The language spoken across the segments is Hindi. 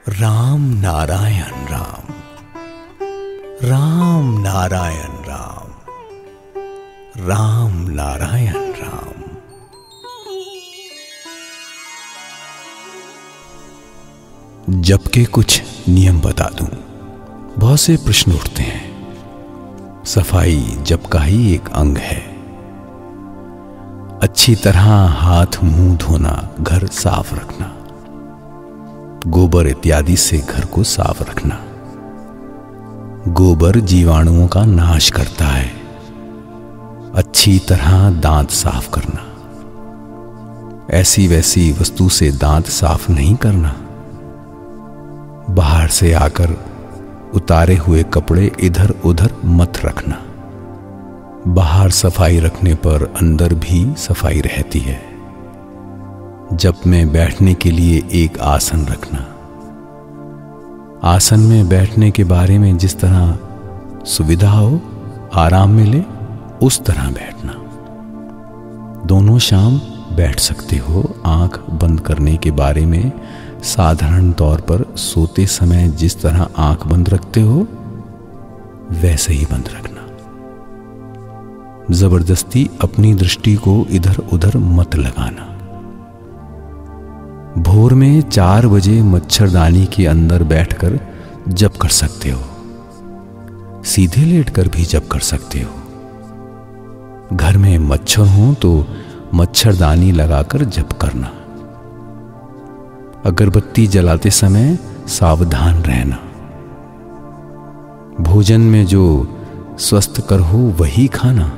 राम नारायण राम, राम नारायण राम, राम नारायण राम। जबकि कुछ नियम बता दूं, बहुत से प्रश्न उठते हैं। सफाई जब का ही एक अंग है। अच्छी तरह हाथ मुंह धोना, घर साफ रखना, गोबर इत्यादि से घर को साफ रखना। गोबर जीवाणुओं का नाश करता है। अच्छी तरह दांत साफ करना, ऐसी वैसी वस्तु से दांत साफ नहीं करना। बाहर से आकर उतारे हुए कपड़े इधर उधर मत रखना। बाहर सफाई रखने पर अंदर भी सफाई रहती है। जप में बैठने के लिए एक आसन रखना। आसन में बैठने के बारे में जिस तरह सुविधा हो, आराम मिले, उस तरह बैठना। दोनों शाम बैठ सकते हो। आंख बंद करने के बारे में साधारण तौर पर सोते समय जिस तरह आंख बंद रखते हो, वैसे ही बंद रखना। जबरदस्ती अपनी दृष्टि को इधर उधर मत लगाना। भोर में 4 बजे मच्छरदानी के अंदर बैठकर जप कर सकते हो। सीधे लेटकर भी जप कर सकते हो। घर में मच्छर हो तो मच्छरदानी लगाकर जप करना। अगरबत्ती जलाते समय सावधान रहना। भोजन में जो स्वस्थकर हो वही खाना।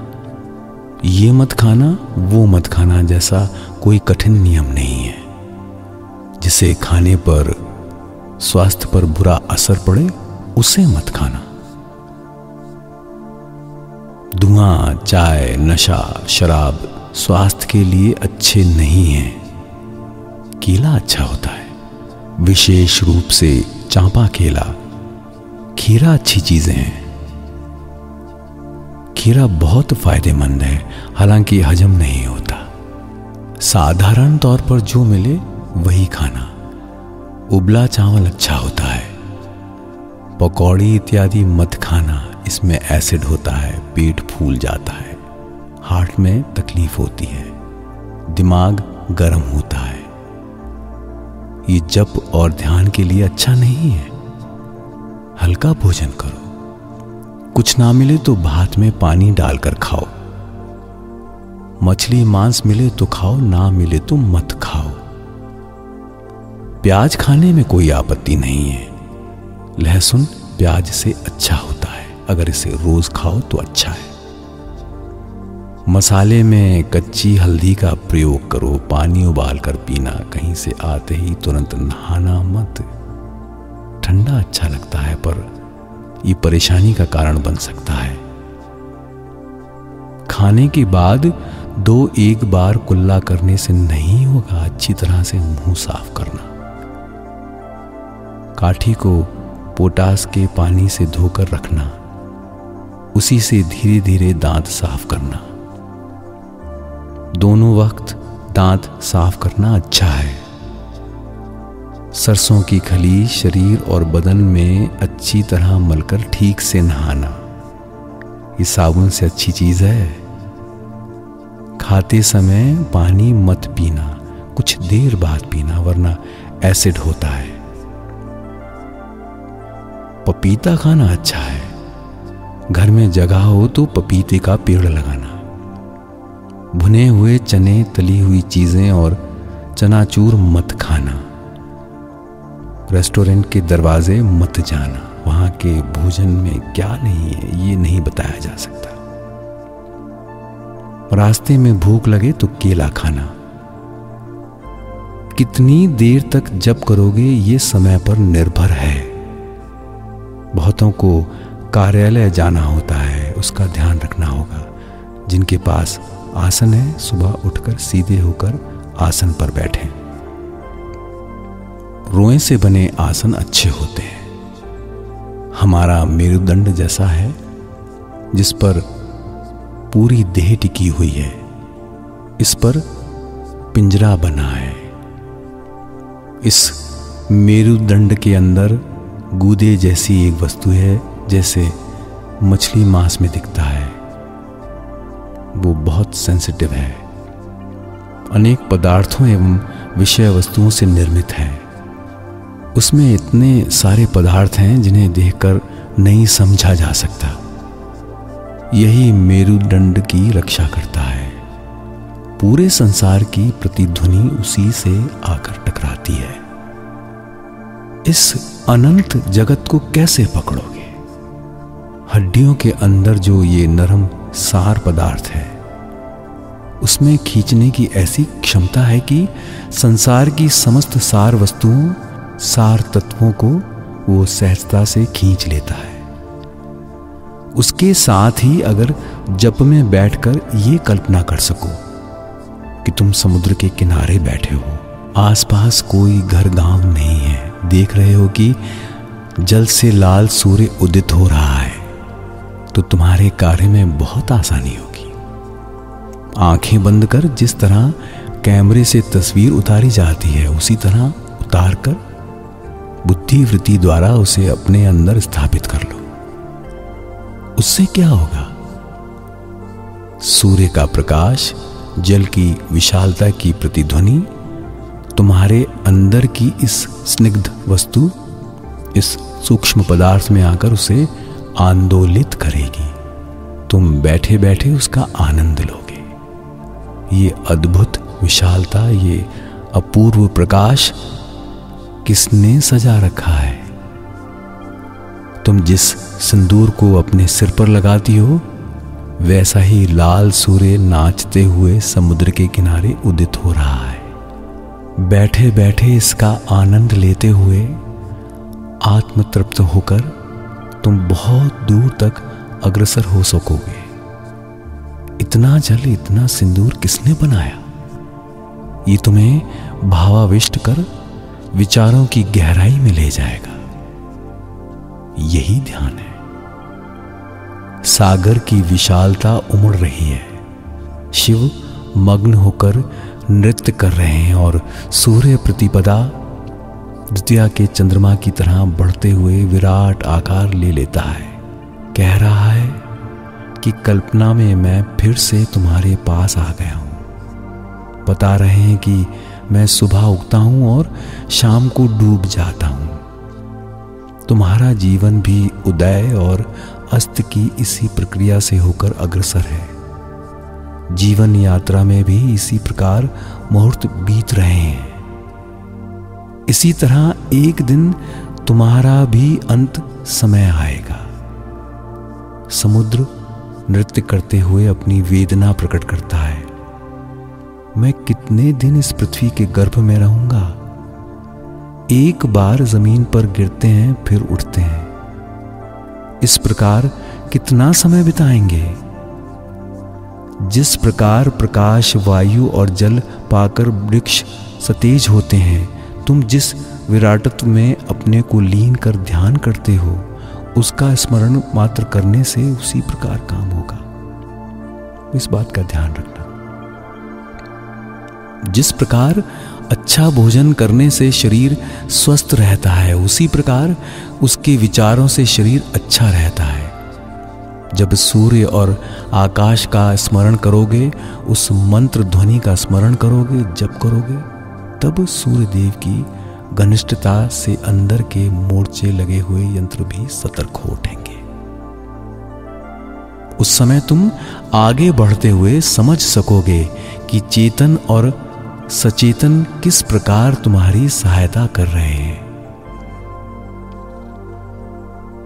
ये मत खाना, वो मत खाना जैसा कोई कठिन नियम नहीं है। जिसे खाने पर स्वास्थ्य पर बुरा असर पड़े, उसे मत खाना। धुआं, चाय, नशा, शराब स्वास्थ्य के लिए अच्छे नहीं हैं। केला अच्छा होता है, विशेष रूप से चांपा केला, खीरा अच्छी चीजें हैं। खीरा बहुत फायदेमंद है, हालांकि हजम नहीं होता। साधारण तौर पर जो मिले वही खाना। उबला चावल अच्छा होता है। पकौड़ी इत्यादि मत खाना, इसमें एसिड होता है, पेट फूल जाता है, हार्ट में तकलीफ होती है, दिमाग गर्म होता है। ये जप और ध्यान के लिए अच्छा नहीं है। हल्का भोजन करो। कुछ ना मिले तो भात में पानी डालकर खाओ। मछली मांस मिले तो खाओ, ना मिले तो मत खाओ। प्याज खाने में कोई आपत्ति नहीं है। लहसुन प्याज से अच्छा होता है। अगर इसे रोज खाओ तो अच्छा है। मसाले में कच्ची हल्दी का प्रयोग करो। पानी उबाल कर पीना। कहीं से आते ही तुरंत नहाना मत। ठंडा अच्छा लगता है, पर यह परेशानी का कारण बन सकता है। खाने के बाद 2-1 बार कुल्ला करने से नहीं होगा। अच्छी तरह से मुंह साफ करना। काठी को पोटास के पानी से धोकर रखना। उसी से धीरे धीरे दांत साफ करना। दोनों वक्त दांत साफ करना अच्छा है। सरसों की खली शरीर और बदन में अच्छी तरह मलकर ठीक से नहाना। ये साबुन से अच्छी चीज है। खाते समय पानी मत पीना, कुछ देर बाद पीना, वरना एसिड होता है। पपीता खाना अच्छा है। घर में जगह हो तो पपीते का पेड़ लगाना। भुने हुए चने, तली हुई चीजें और चनाचूर मत खाना। रेस्टोरेंट के दरवाजे मत जाना। वहां के भोजन में क्या नहीं है, ये नहीं बताया जा सकता। रास्ते में भूख लगे तो केला खाना। कितनी देर तक जप करोगे, ये समय पर निर्भर है। बहुतों को कार्यालय जाना होता है, उसका ध्यान रखना होगा। जिनके पास आसन है, सुबह उठकर सीधे होकर आसन पर बैठें। रोए से बने आसन अच्छे होते हैं। हमारा मेरुदंड जैसा है, जिस पर पूरी देह टिकी हुई है। इस पर पिंजरा बना है। इस मेरुदंड के अंदर गूदे जैसी एक वस्तु है, जैसे मछली मांस में दिखता है। वो बहुत सेंसिटिव है, अनेक पदार्थों एवं विषय वस्तुओं से निर्मित है। उसमें इतने सारे पदार्थ हैं जिन्हें देखकर नहीं समझा जा सकता। यही मेरुदंड की रक्षा करता है। पूरे संसार की प्रतिध्वनि उसी से आकर टकराती है। इस अनंत जगत को कैसे पकड़ोगे? हड्डियों के अंदर जो ये नरम सार पदार्थ है, उसमें खींचने की ऐसी क्षमता है कि संसार की समस्त सार वस्तुओं, सार तत्वों को वो सहजता से खींच लेता है। उसके साथ ही अगर जप में बैठकर ये कल्पना कर सको कि तुम समुद्र के किनारे बैठे हो, आसपास कोई घर गांव नहीं है, देख रहे हो कि जल से लाल सूर्य उदित हो रहा है, तो तुम्हारे कार्य में बहुत आसानी होगी। आंखें बंद कर जिस तरह कैमरे से तस्वीर उतारी जाती है, उसी तरह उतार कर बुद्धि वृत्ति द्वारा उसे अपने अंदर स्थापित कर लो। उससे क्या होगा? सूर्य का प्रकाश, जल की विशालता की प्रतिध्वनि तुम्हारे अंदर की इस स्निग्ध वस्तु, इस सूक्ष्म पदार्थ में आकर उसे आंदोलित करेगी। तुम बैठे बैठे उसका आनंद लोगे। ये अद्भुत विशालता, ये अपूर्व प्रकाश किसने सजा रखा है? तुम जिस सिंदूर को अपने सिर पर लगाती हो, वैसा ही लाल सूर्य नाचते हुए समुद्र के किनारे उदित हो रहा है। बैठे बैठे इसका आनंद लेते हुए आत्मतृप्त होकर तुम बहुत दूर तक अग्रसर हो सकोगे। इतना जल, इतना सिंदूर किसने बनाया? ये तुम्हें भावाविष्ट कर विचारों की गहराई में ले जाएगा। यही ध्यान है। सागर की विशालता उमड़ रही है। शिव मग्न होकर नृत्य कर रहे हैं और सूर्य प्रतिपदा द्वितीया के चंद्रमा की तरह बढ़ते हुए विराट आकार ले लेता है। कह रहा है कि कल्पना में मैं फिर से तुम्हारे पास आ गया हूं। बता रहे हैं कि मैं सुबह उगता हूं और शाम को डूब जाता हूं। तुम्हारा जीवन भी उदय और अस्त की इसी प्रक्रिया से होकर अग्रसर है। जीवन यात्रा में भी इसी प्रकार मुहूर्त बीत रहे हैं। इसी तरह एक दिन तुम्हारा भी अंत समय आएगा। समुद्र नृत्य करते हुए अपनी वेदना प्रकट करता है। मैं कितने दिन इस पृथ्वी के गर्भ में रहूंगा? एक बार जमीन पर गिरते हैं फिर उठते हैं। इस प्रकार कितना समय बिताएंगे? जिस प्रकार प्रकाश, वायु और जल पाकर वृक्ष सतेज होते हैं, तुम जिस विराटत्व में अपने को लीन कर ध्यान करते हो, उसका स्मरण मात्र करने से उसी प्रकार काम होगा। इस बात का ध्यान रखना। जिस प्रकार अच्छा भोजन करने से शरीर स्वस्थ रहता है, उसी प्रकार उसके विचारों से शरीर अच्छा रहता है। जब सूर्य और आकाश का स्मरण करोगे, उस मंत्र ध्वनि का स्मरण करोगे, जप करोगे, तब सूर्य देव की घनिष्ठता से अंदर के मोर्चे लगे हुए यंत्र भी सतर्क हो उठेंगे। उस समय तुम आगे बढ़ते हुए समझ सकोगे कि चेतन और सचेतन किस प्रकार तुम्हारी सहायता कर रहे हैं।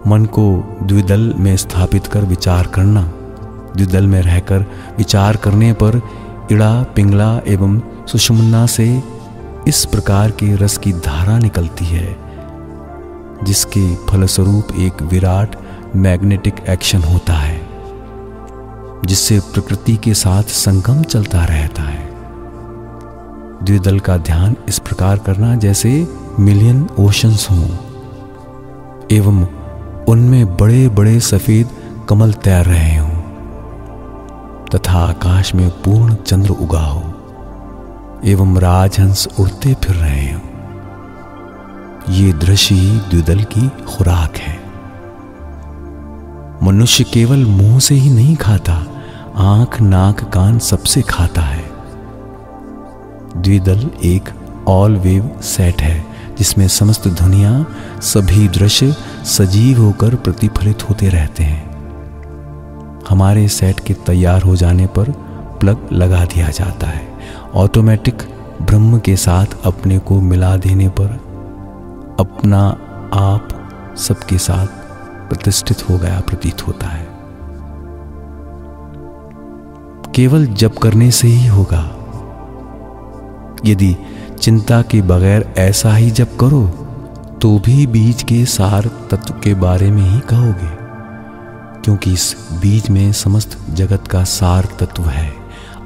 मन को द्विदल में स्थापित कर विचार करना। द्विदल में रहकर विचार करने पर इड़ा, पिंगला एवं सुषुम्ना से इस प्रकार के रस की धारा निकलती है, जिसके फलस्वरूप एक विराट मैग्नेटिक एक्शन होता है, जिससे प्रकृति के साथ संगम चलता रहता है। द्विदल का ध्यान इस प्रकार करना जैसे मिलियन ओशंस हों एवं उनमें बड़े बड़े सफेद कमल तैर रहे हों तथा आकाश में पूर्ण चंद्र उगा हो एवं राजहंस उड़ते फिर रहे हों। ये दृश्य ही द्विदल की खुराक है। मनुष्य केवल मुंह से ही नहीं खाता, आंख, नाक, कान सबसे खाता है। द्विदल एक ऑल वेव सेट है जिसमें समस्त ध्वनियां, सभी दृश्य सजीव होकर प्रतिफलित होते रहते हैं। हमारे सेट के तैयार हो जाने पर प्लग लगा दिया जाता है। ऑटोमेटिक ब्रह्म के साथ अपने को मिला देने पर अपना आप सबके साथ प्रतिष्ठित हो गया प्रतीत होता है। केवल जप करने से ही होगा। यदि चिंता के बगैर ऐसा ही जप करो तो भी बीज के सार तत्व के बारे में ही कहोगे, क्योंकि इस बीज में समस्त जगत का सार तत्व है।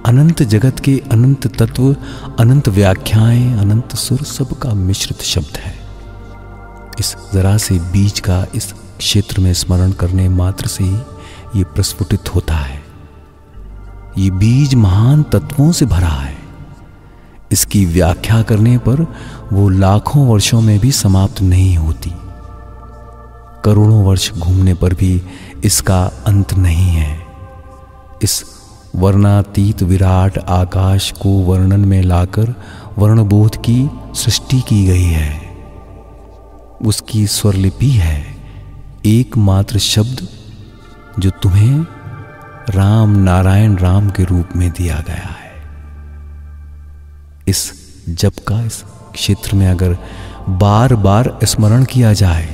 अनंत जगत के अनंत तत्व, अनंत व्याख्याएं, अनंत सुर, सबका मिश्रित शब्द है। इस जरा से बीज का इस क्षेत्र में स्मरण करने मात्र से ही ये प्रस्फुटित होता है। ये बीज महान तत्वों से भरा है। इसकी व्याख्या करने पर वो लाखों वर्षों में भी समाप्त नहीं होती। करोड़ों वर्ष घूमने पर भी इसका अंत नहीं है। इस वर्णातीत विराट आकाश को वर्णन में लाकर वर्णबोध की सृष्टि की गई है। उसकी स्वरलिपि है एकमात्र शब्द जो तुम्हें राम, नारायण, राम के रूप में दिया गया है। इस जप का इस क्षेत्र में अगर बार बार स्मरण किया जाए,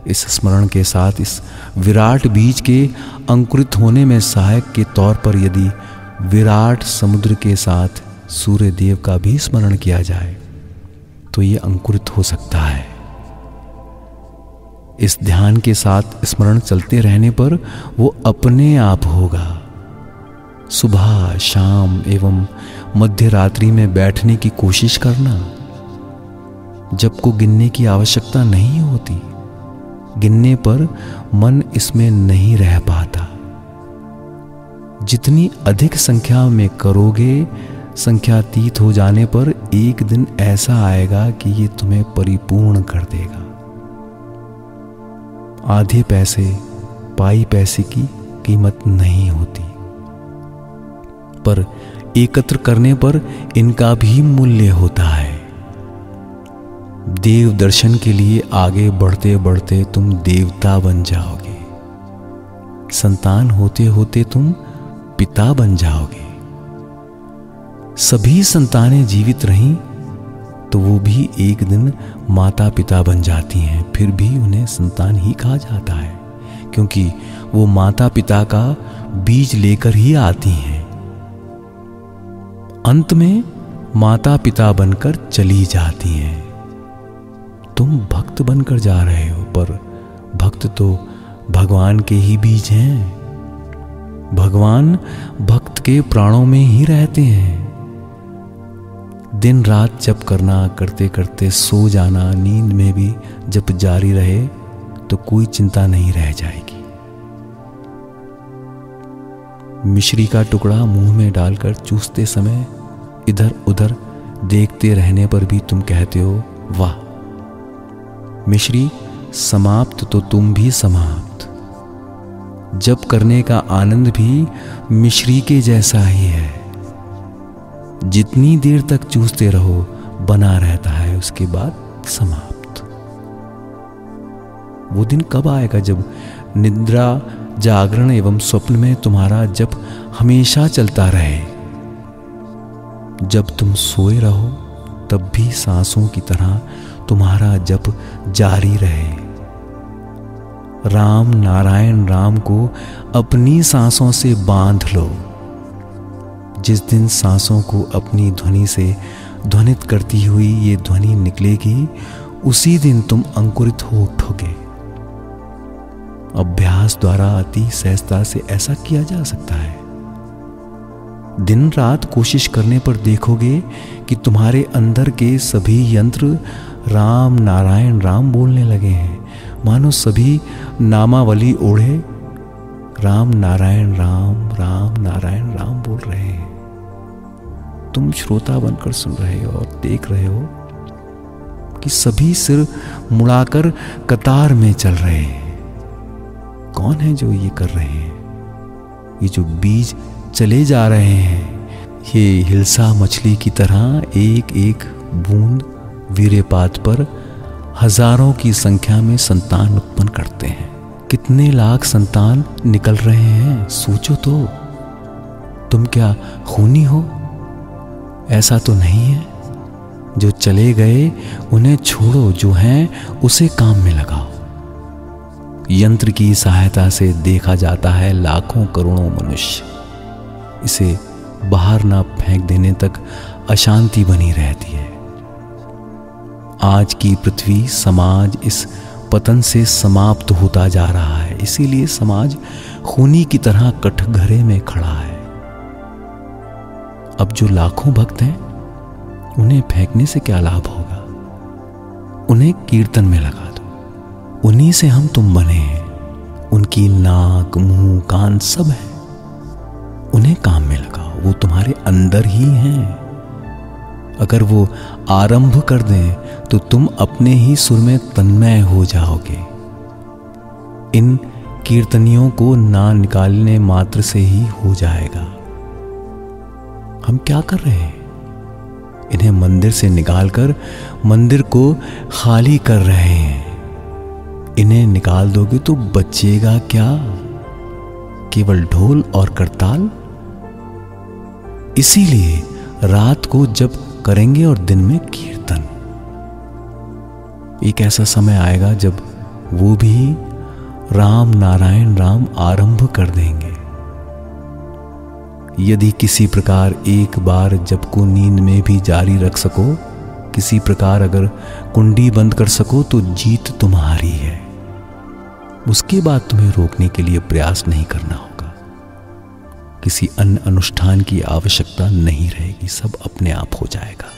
इस स्मरण के साथ इस विराट बीज के अंकुरित होने में सहायक के तौर पर यदि विराट समुद्र के साथ सूर्य देव का भी स्मरण किया जाए तो ये अंकुरित हो सकता है। इस ध्यान के साथ स्मरण चलते रहने पर वो अपने आप होगा। सुबह, शाम एवं मध्य रात्रि में बैठने की कोशिश करना। जप को गिनने की आवश्यकता नहीं होती। गिनने पर मन इसमें नहीं रह पाता। जितनी अधिक संख्या में करोगे, संख्यातीत हो जाने पर एक दिन ऐसा आएगा कि ये तुम्हें परिपूर्ण कर देगा। आधे पैसे, पाई पैसे की कीमत नहीं होती, पर एकत्र करने पर इनका भी मूल्य होता है। देव दर्शन के लिए आगे बढ़ते बढ़ते तुम देवता बन जाओगे। संतान होते होते तुम पिता बन जाओगे। सभी संतानें जीवित रहीं तो वो भी एक दिन माता पिता बन जाती हैं, फिर भी उन्हें संतान ही कहा जाता है, क्योंकि वो माता पिता का बीज लेकर ही आती हैं। अंत में माता पिता बनकर चली जाती हैं। तुम भक्त बनकर जा रहे हो, पर भक्त तो भगवान के ही बीज हैं। भगवान भक्त के प्राणों में ही रहते हैं। दिन रात जप करना, करते करते सो जाना, नींद में भी जप जारी रहे तो कोई चिंता नहीं रह जाएगी। मिश्री का टुकड़ा मुंह में डालकर चूसते समय इधर उधर देखते रहने पर भी तुम कहते हो, वाह, मिश्री समाप्त तो तुम भी समाप्त। जप करने का आनंद भी मिश्री के जैसा ही है। जितनी देर तक चूसते रहो बना रहता है, उसके बाद समाप्त। वो दिन कब आएगा जब निद्रा, जागरण एवं स्वप्न में तुम्हारा जप हमेशा चलता रहे। जब तुम सोए रहो तब भी सांसों की तरह तुम्हारा जप जारी रहे। राम, नारायण, राम को अपनी सांसों से बांध लो। जिस दिन सांसों को अपनी ध्वनि से ध्वनित करती हुई ये ध्वनि निकलेगी, उसी दिन तुम अंकुरित हो उठोगे। अभ्यास द्वारा अति सहजता से ऐसा किया जा सकता है। दिन रात कोशिश करने पर देखोगे कि तुम्हारे अंदर के सभी यंत्र राम, नारायण, राम बोलने लगे हैं, मानो सभी नामावली ओढ़े राम, नारायण, राम, राम, नारायण, राम बोल रहे हैं। तुम श्रोता बनकर सुन रहे हो और देख रहे हो, कि सभी सिर मुड़ाकर कतार में चल रहे हैं। कौन है जो ये कर रहे हैं? ये जो बीज चले जा रहे हैं, ये हिल्सा मछली की तरह एक एक बूंद वीर्यपात पर हजारों की संख्या में संतान उत्पन्न करते हैं। कितने लाख संतान निकल रहे हैं, सोचो तो। तुम क्या खूनी हो? ऐसा तो नहीं है। जो चले गए उन्हें छोड़ो, जो हैं उसे काम में लगाओ। यंत्र की सहायता से देखा जाता है लाखों करोड़ों मनुष्य। इसे बाहर ना फेंक देने तक अशांति बनी रहती है। आज की पृथ्वी समाज इस पतन से समाप्त होता जा रहा है। इसीलिए समाज खूनी की तरह कठघरे में खड़ा है। अब जो लाखों भक्त हैं, उन्हें फेंकने से क्या लाभ होगा? उन्हें कीर्तन में लगा दो। उन्हीं से हम तुम बने हैं। उनकी नाक, मुंह, कान सब है। उन्हें काम में लगाओ, वो तुम्हारे अंदर ही हैं। अगर वो आरंभ कर दें तो तुम अपने ही सुर में तन्मय हो जाओगे। इन कीर्तनियों को ना निकालने मात्र से ही हो जाएगा। हम क्या कर रहे हैं? इन्हें मंदिर से निकालकर मंदिर को खाली कर रहे हैं। इन्हें निकाल दोगे तो बचेगा क्या? केवल ढोल और करताल। इसीलिए रात को जप करेंगे और दिन में कीर्तन। एक ऐसा समय आएगा जब वो भी राम नारायण राम आरंभ कर देंगे। यदि किसी प्रकार एक बार जप को नींद में भी जारी रख सको, किसी प्रकार अगर कुंडी बंद कर सको, तो जीत तुम्हारी है। उसके बाद तुम्हें रोकने के लिए प्रयास नहीं करना होगा। किसी अन्य अनुष्ठान की आवश्यकता नहीं रहेगी। सब अपने आप हो जाएगा।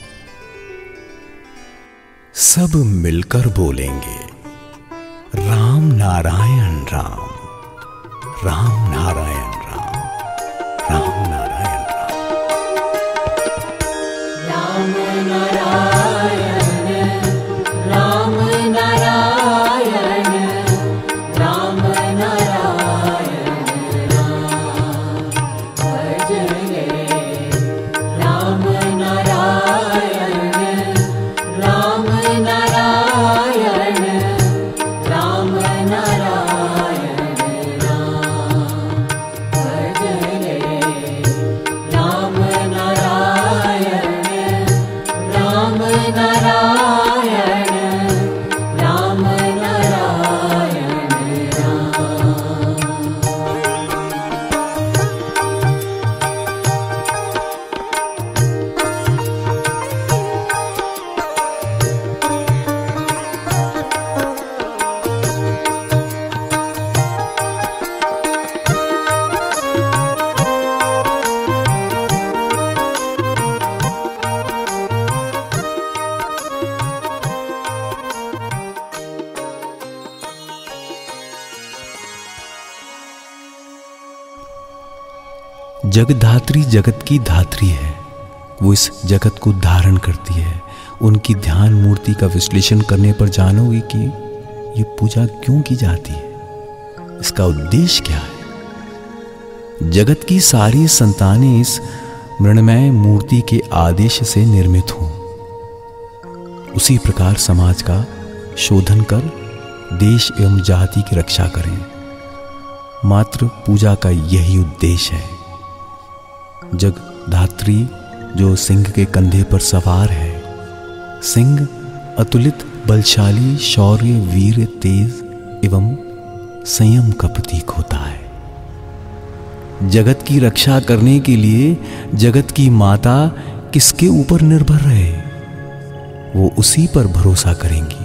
सब मिलकर बोलेंगे राम नारायण राम, राम नारायण राम, राम नारायण राम, राम नारायण राम, नारायण राम, नारायण राम, भजले राम नारायण राम, नारायण राम, नारायण राम, भजले राम नारायण राम, नारायण राम, नारायण राम। जगधात्री जगत की धात्री है। वो इस जगत को धारण करती है। उनकी ध्यान मूर्ति का विश्लेषण करने पर जानोगे कि ये पूजा क्यों की जाती है, इसका उद्देश्य क्या है। जगत की सारी संतानें इस मृण्मय मूर्ति के आदेश से निर्मित हों। उसी प्रकार समाज का शोधन कर देश एवं जाति की रक्षा करें। मात्र पूजा का यही उद्देश्य है। जगधात्री जो सिंह के कंधे पर सवार है, सिंह अतुलित बलशाली, शौर्य, वीर, तेज एवं संयम का प्रतीक होता है। जगत की रक्षा करने के लिए जगत की माता किसके ऊपर निर्भर रहे? वो उसी पर भरोसा करेंगी,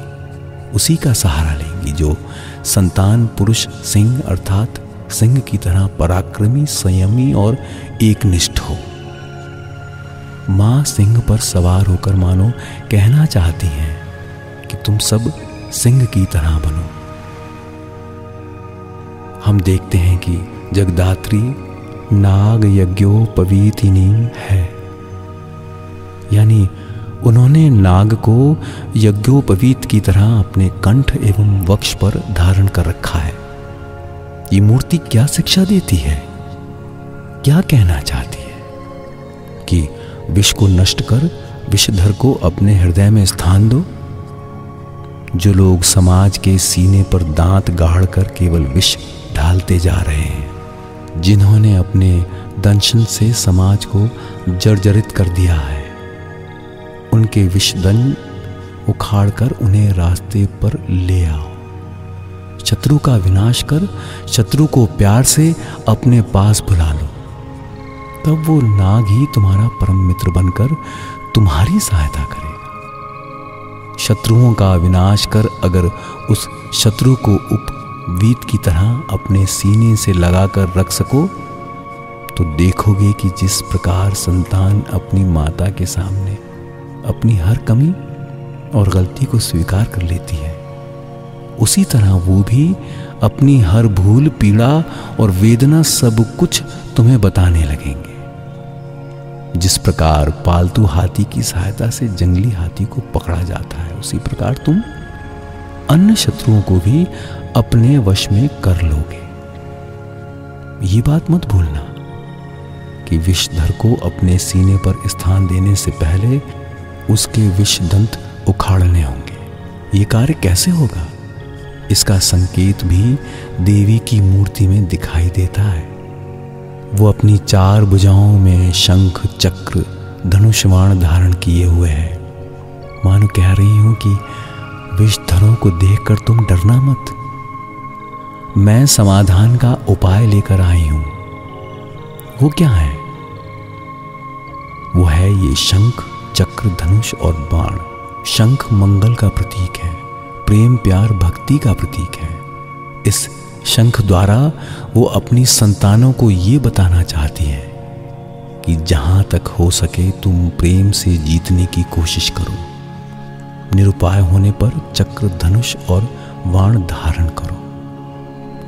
उसी का सहारा लेंगी जो संतान पुरुष सिंह अर्थात सिंह की तरह पराक्रमी, संयमी और एकनिष्ठ हो। मां सिंह पर सवार होकर मानो कहना चाहती हैं कि तुम सब सिंह की तरह बनो। हम देखते हैं कि जगदात्री नाग यज्ञोपवीतिनी है, यानी उन्होंने नाग को यज्ञोपवीत की तरह अपने कंठ एवं वक्ष पर धारण कर रखा है। ये मूर्ति क्या शिक्षा देती है, क्या कहना चाहती है? कि विष को नष्ट कर विषधर को अपने हृदय में स्थान दो। जो लोग समाज के सीने पर दांत गाड़ कर केवल विष ढालते जा रहे हैं, जिन्होंने अपने दंशन से समाज को जर्जरित कर दिया है, उनके विषदन उखाड़कर उन्हें रास्ते पर ले आओ। शत्रु का विनाश कर शत्रु को प्यार से अपने पास बुला लो, तब वो नाग ही तुम्हारा परम मित्र बनकर तुम्हारी सहायता करेगा। शत्रुओं का विनाश कर अगर उस शत्रु को उपवीत की तरह अपने सीने से लगाकर रख सको, तो देखोगे कि जिस प्रकार संतान अपनी माता के सामने अपनी हर कमी और गलती को स्वीकार कर लेती है, उसी तरह वो भी अपनी हर भूल, पीड़ा और वेदना सब कुछ तुम्हें बताने लगेंगे। जिस प्रकार पालतू हाथी की सहायता से जंगली हाथी को पकड़ा जाता है, उसी प्रकार तुम अन्य शत्रुओं को भी अपने वश में कर लोगे। ये बात मत भूलना कि विषधर को अपने सीने पर स्थान देने से पहले उसके विषदंत उखाड़ने होंगे। ये कार्य कैसे होगा, इसका संकेत भी देवी की मूर्ति में दिखाई देता है। वो अपनी 4 भुजाओं में शंख, चक्र, धनुष, बाण धारण किए हुए है। मानो कह रही हूं कि विषधरों को देखकर तुम डरना मत, मैं समाधान का उपाय लेकर आई हूं। वो क्या है? वो है ये शंख, चक्र, धनुष और बाण। शंख मंगल का प्रतीक है, प्रेम, प्यार, भक्ति का प्रतीक है। इस शंख द्वारा वो अपनी संतानों को ये बताना चाहती है कि जहां तक हो सके तुम प्रेम से जीतने की कोशिश करो। निरुपाय होने पर चक्र, धनुष और बाण धारण करो।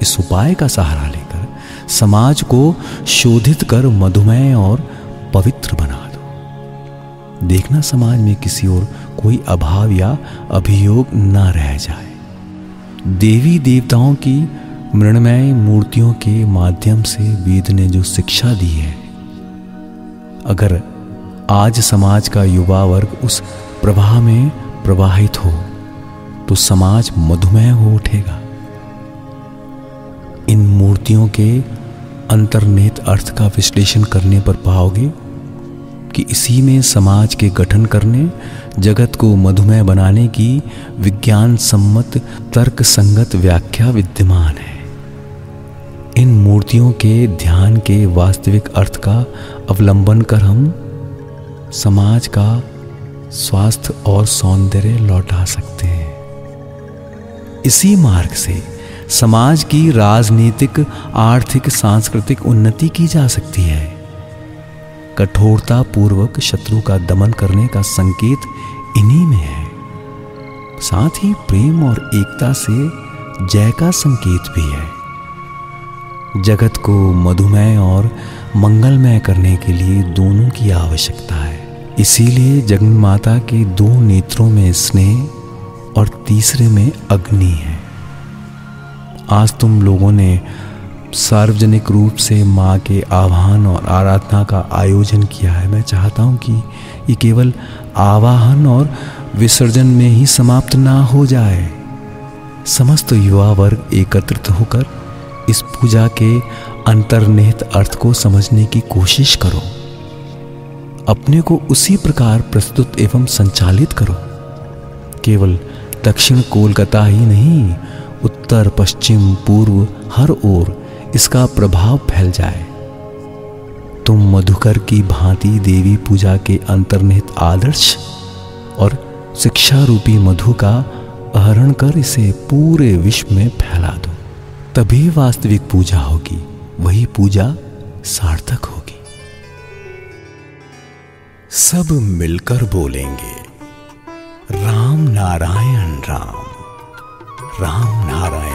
इस उपाय का सहारा लेकर समाज को शोधित कर मधुमेह और पवित्र बना दो। देखना समाज में किसी और कोई अभाव या अभियोग न रह जाए। देवी देवताओं की मृण्मय मूर्तियों के माध्यम से वेद ने जो शिक्षा दी है, अगर आज समाज का युवा वर्ग उस प्रवाह में प्रवाहित हो तो समाज मधुमेह हो उठेगा। इन मूर्तियों के अंतर्निहित अर्थ का विश्लेषण करने पर पाओगे कि इसी में समाज के गठन करने, जगत को मधुमेह बनाने की विज्ञान सम्मत तर्क संगत व्याख्या विद्यमान है। इन मूर्तियों के ध्यान के वास्तविक अर्थ का अवलंबन कर हम समाज का स्वास्थ्य और सौंदर्य लौटा सकते हैं। इसी मार्ग से समाज की राजनीतिक, आर्थिक, सांस्कृतिक उन्नति की जा सकती है। कठोरता पूर्वक शत्रु का दमन करने का संकेत इन्हीं में है। साथ ही प्रेम और एकता से जय का संकेत भी है। जगत को मधुमेह और मंगलमय करने के लिए दोनों की आवश्यकता है। इसीलिए जगन माता के 2 नेत्रों में स्नेह और तीसरे में अग्नि है। आज तुम लोगों ने सार्वजनिक रूप से माँ के आवाहन और आराधना का आयोजन किया है। मैं चाहता हूँ कि ये केवल आवाहन और विसर्जन में ही समाप्त ना हो जाए। समस्त युवा वर्ग एकत्रित होकर इस पूजा के अंतर्निहित अर्थ को समझने की कोशिश करो। अपने को उसी प्रकार प्रस्तुत एवं संचालित करो। केवल दक्षिण कोलकाता ही नहीं, उत्तर, पश्चिम, पूर्व, हर ओर इसका प्रभाव फैल जाए। तुम मधुकर की भांति देवी पूजा के अंतर्निहित आदर्श और शिक्षा रूपी मधु का आहरण कर इसे पूरे विश्व में फैला दो। तभी वास्तविक पूजा होगी, वही पूजा सार्थक होगी। सब मिलकर बोलेंगे राम नारायण राम, राम नारायण